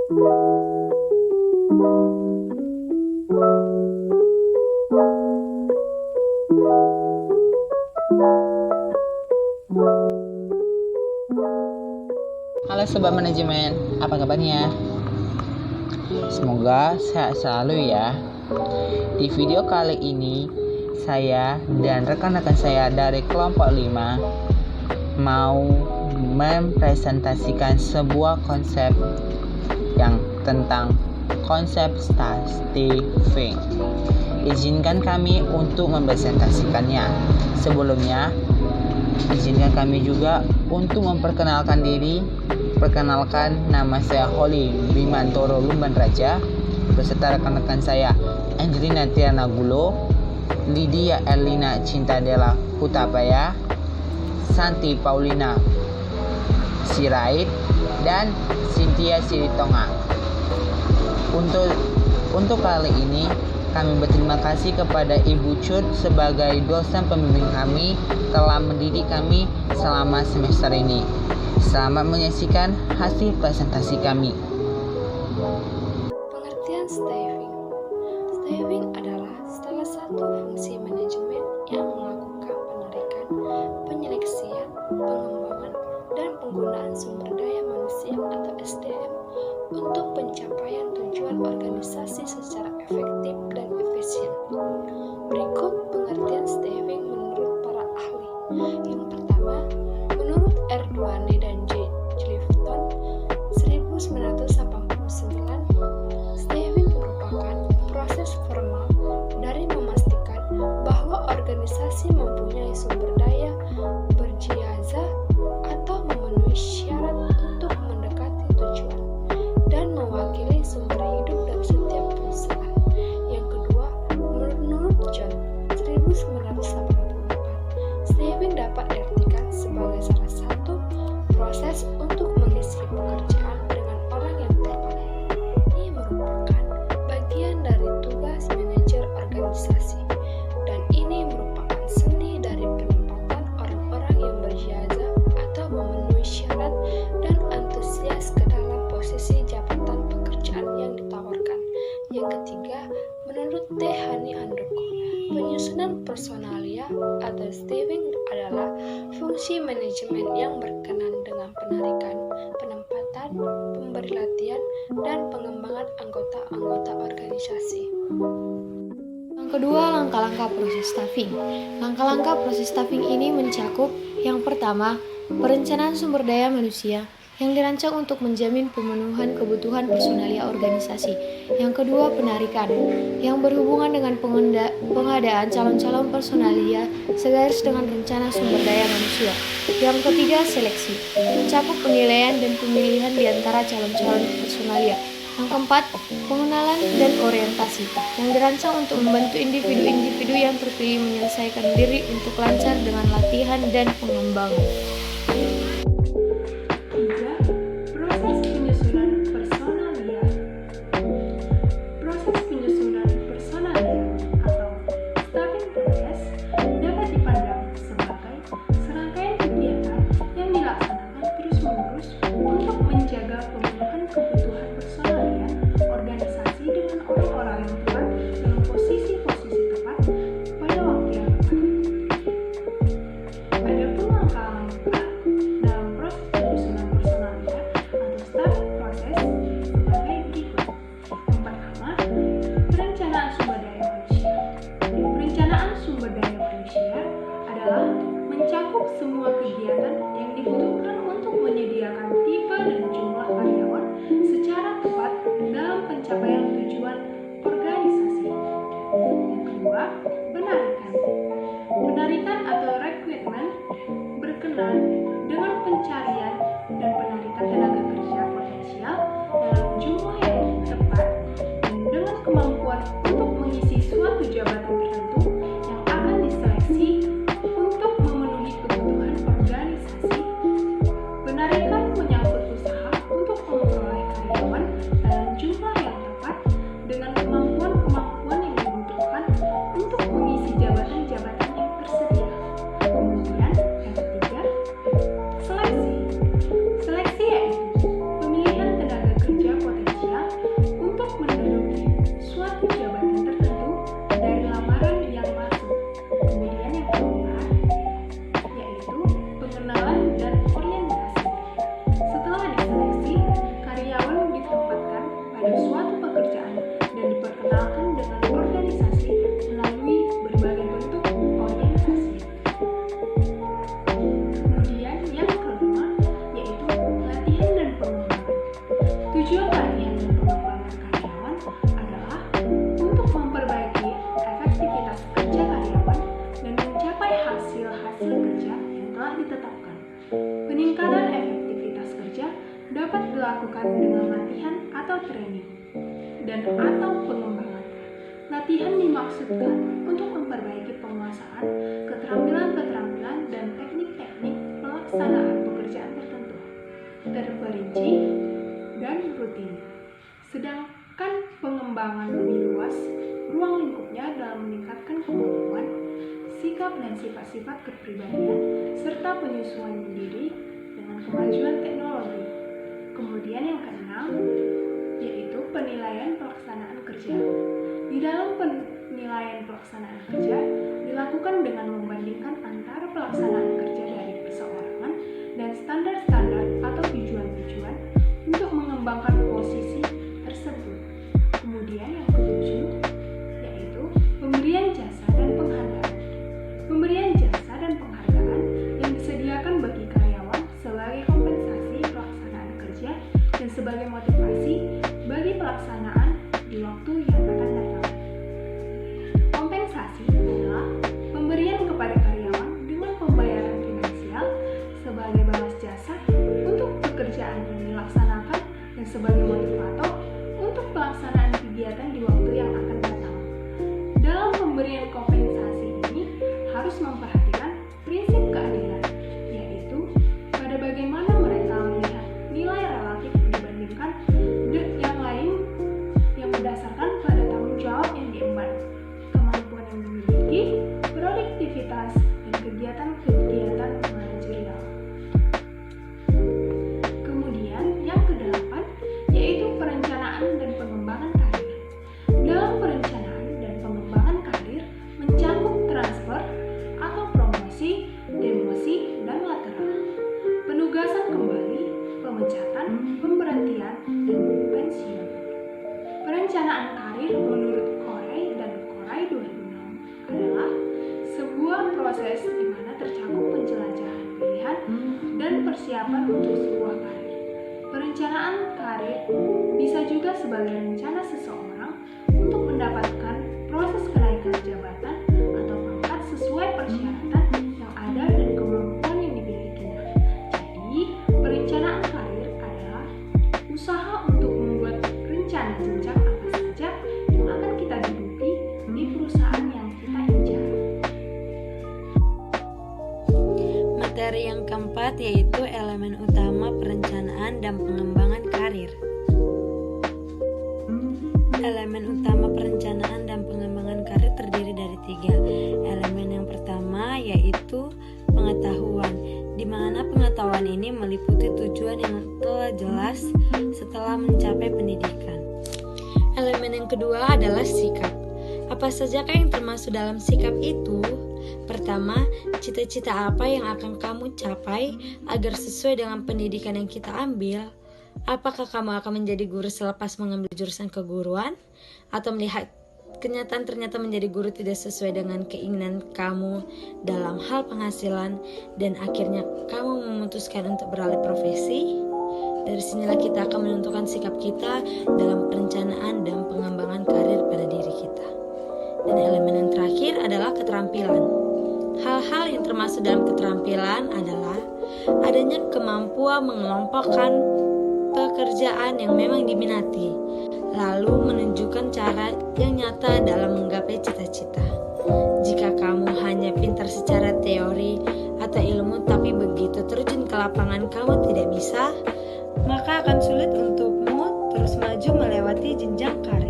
Halo Sobat Manajemen, apa kabarnya? Semoga sehat selalu ya. Di video kali ini, saya dan rekan-rekan saya dari kelompok 5 mau mempresentasikan sebuah konsep yang tentang konsep starving. Izinkan kami untuk mempresentasikannya. Sebelumnya, izinkan kami juga untuk memperkenalkan diri. Perkenalkan, nama saya Holly Bimantoro Lumban Raja beserta rekan-rekan saya Angelina Tiana Gulo, Lydia Erlina Cintadella Hutapaya, Santi Paulina Sirait, dan Cynthia Siritonga. Untuk kali ini kami berterima kasih kepada Ibu Cut sebagai dosen pembimbing kami telah mendidik kami selama semester ini. Selamat menyaksikan hasil presentasi kami. Pengertian starving. Starving adalah salah satu fungsi manajemen yang melakukan penarikan, penyeleksian, pengembangan, dan penggunaan sumber daya manusia atau SDM untuk pencapaian tujuan organisasi secara efektif dan efisien. Berikut pengertian starving menurut para ahli. Yang pertama, menurut Erdoğan dan J. Clifton 1989, starving merupakan proses formal dari memastikan bahwa organisasi mempunyai sumber daya berjaya atau memenuhi syarat untuk mendekati tujuan dan mewakili sumber hidup dari setiap perusahaan. Yang kedua, menurut John 1984, starving dapat diartikan sebagai salah satu proses untuk mengisi pekerjaan dengan orang yang tepat. Ini merupakan bagian dari tugas manajer organisasi, dan ini merupakan seni dari penempatan orang-orang yang berjasa atau memenuhi syarat dan antusias ke dalam posisi jabatan pekerjaan yang ditawarkan. Yang ketiga, menurut T. Hani Andoko, penyusunan personalia atau starving adalah fungsi manajemen yang berkenan dengan penarikan, penempatan, pemberi latihan, dan pengembangan anggota-anggota organisasi. Yang kedua, langkah-langkah proses staffing. Langkah-langkah proses staffing ini mencakup yang pertama, perencanaan sumber daya manusia yang dirancang untuk menjamin pemenuhan kebutuhan personalia organisasi. Yang kedua, penarikan yang berhubungan dengan pengadaan calon-calon personalia segaris dengan rencana sumber daya manusia. Yang ketiga, seleksi mencakup penilaian dan pemilihan di antara calon-calon personalia. Yang keempat, pengenalan dan orientasi yang dirancang untuk membantu individu-individu yang terpilih menyelesaikan diri untuk lancar dengan latihan dan pengembangan. Proses penyusunan personalia. Proses penyusunan personalia atau staffing process dapat dipandang sebagai serangkaian kegiatan yang dilaksanakan terus-menerus untuk menjaga pemenuhan kebutuhan personalia organisasi dengan orang-orang yang tepat dalam posisi-posisi tepat pada waktu yang tepat. Adapun langkah-langkah Tujuan latihan dan pengembangan karyawan adalah untuk memperbaiki efektivitas kerja karyawan dan mencapai hasil-hasil kerja yang telah ditetapkan. Peningkatan efektivitas kerja dapat dilakukan dengan latihan atau training dan atau pengembangan. Latihan dimaksudkan untuk memperbaiki penguasaan, keterampilan-keterampilan, dan teknik-teknik pelaksanaan pekerjaan tertentu, terperinci dan rutin. Sedangkan pengembangan lebih luas, ruang lingkupnya dalam meningkatkan kemampuan, sikap dan sifat-sifat kepribadian, serta penyesuaian diri dengan kemajuan teknologi. Kemudian yang keenam, yaitu penilaian pelaksanaan kerja. Di dalam penilaian pelaksanaan kerja dilakukan dengan membandingkan antara pelaksanaan kerja dari perseorangan dan standar-standar atau tujuan-tujuan untuk mengembangkan posisi tersebut. Kemudian yang ketujuh, yaitu pemberian jasa dan penghargaan. Pemberian jasa dan penghargaan yang disediakan bagi karyawan sebagai kompensasi pelaksanaan kerja dan sebagai motivasi bagi pelaksanaan di waktu yang akan datang. Kompensasi adalah pemberian kepada karyawan dengan pembayaran finansial sebagai balas jasa untuk pekerjaan yang dilaksanakan dan sebagai motivator untuk pelaksanaan kegiatan di waktu yang akan datang. Dalam pemberian kompensasi ini harus memperhatikan prinsip keadilan, yaitu pada bagaimana mereka melihat nilai relatif dibandingkan yang lain yang berdasarkan pada tanggung jawab yang diemban, kemampuan yang dimiliki, produktivitas, dan kegiatan-kegiatan manajerial. Kemudian yang kedelapan, yaitu perencanaan dan pengembangan karir. Dalam perencanaan dan pengembangan karir mencakup transfer atau promosi, demosi, dan lateral, penugasan kembali, pemecatan, pemberhentian, dan pensiun. Perencanaan karir menurut Koray dan Koray 2006 adalah sebuah proses di mana tercakup penjelajahan pilihan dan persiapan untuk sebuah karir. Perencanaan karir bisa juga sebagai rencana seseorang untuk mendapatkan proses kenaikan jabatan atau pangkat sesuai persyaratan yang ada dan kemampuan yang dimilikinya. Jadi, perencanaan karir adalah usaha untuk membuat rencana jenjang apa saja yang akan kita duduki di perusahaan yang kita incar. Materi yang keempat yaitu elemen utama perencanaan dan pengembangan karir. Elemen utama perencanaan dan pengembangan karir terdiri dari 3. Elemen yang pertama yaitu pengetahuan, di mana pengetahuan ini meliputi tujuan yang telah jelas setelah mencapai pendidikan. Elemen yang kedua adalah sikap. Apa sajakah yang termasuk dalam sikap itu? Pertama, cita-cita apa yang akan kamu capai agar sesuai dengan pendidikan yang kita ambil? Apakah kamu akan menjadi guru selepas mengambil jurusan keguruan? Atau melihat kenyataan ternyata menjadi guru tidak sesuai dengan keinginan kamu dalam hal penghasilan dan akhirnya kamu memutuskan untuk beralih profesi? Dari sinilah kita akan menentukan sikap kita dalam perencanaan dan pengembangan karir pada diri kita. Dan elemen yang terakhir adalah keterampilan. Hal-hal yang termasuk dalam keterampilan adalah adanya kemampuan mengelompokkan pekerjaan yang memang diminati, lalu menunjukkan cara yang nyata dalam menggapai cita-cita. Jika kamu hanya pintar secara teori atau ilmu tapi begitu terjun ke lapangan kamu tidak bisa, maka akan sulit untukmu terus maju melewati jenjang karir.